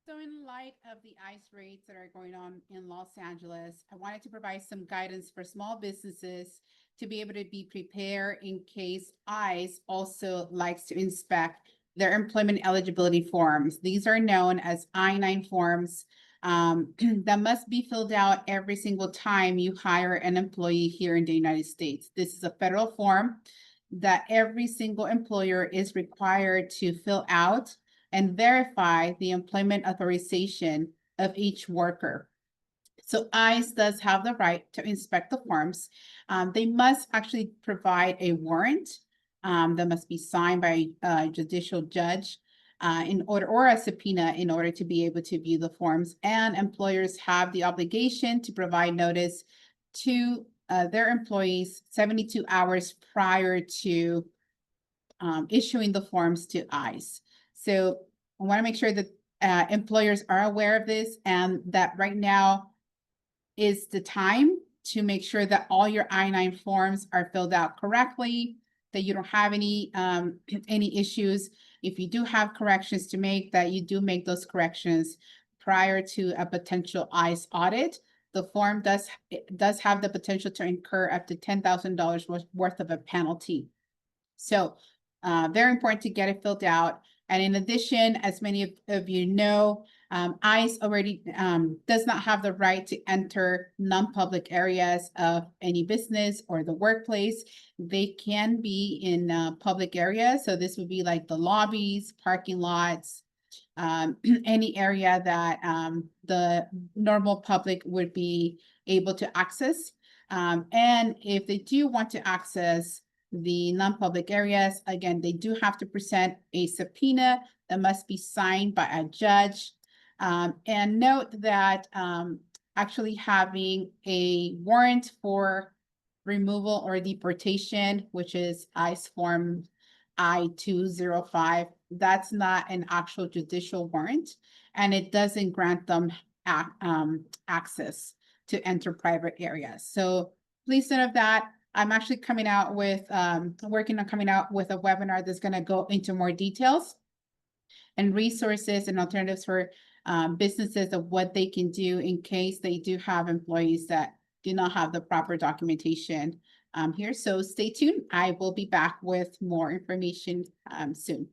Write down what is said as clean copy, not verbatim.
So in light of the ICE raids that are going on in Los Angeles, I wanted to provide some guidance for small businesses to be able to be prepared in case ICE also likes to inspect their employment eligibility forms. These are known as I-9 forms that must be filled out every single time you hire an employee here in the United States. This is a federal form that every single employer is required to fill out and verify the employment authorization of each worker. So ICE does have the right to inspect the forms. They must actually provide a warrant that must be signed by a judicial judge in order, or a subpoena in order to be able to view the forms. And employers have the obligation to provide notice to their employees 72 hours prior to issuing the forms to ICE. So I want to make sure that employers are aware of this and that right now is the time to make sure that all your I-9 forms are filled out correctly, that you don't have any issues. If you do have corrections to make, that you do make those corrections prior to a potential ICE audit. The form does have the potential to incur up to $10,000 worth of a penalty. So very important to get it filled out. And in addition, as many of you know, ICE already does not have the right to enter non-public areas of any business or the workplace. They can be in public areas. So this would be like the lobbies, parking lots, any area that the normal public would be able to access. And if they do want to access the non-public areas, again, they do have to present a subpoena that must be signed by a judge. And note that actually having a warrant for removal or deportation, which is ICE form I-205, that's not an actual judicial warrant, and it doesn't grant them access to enter private areas. So please note of that. I'm actually coming out with, working on coming out with a webinar that's going to go into more details and resources and alternatives for businesses of what they can do in case they do have employees that do not have the proper documentation here. So stay tuned. I will be back with more information soon.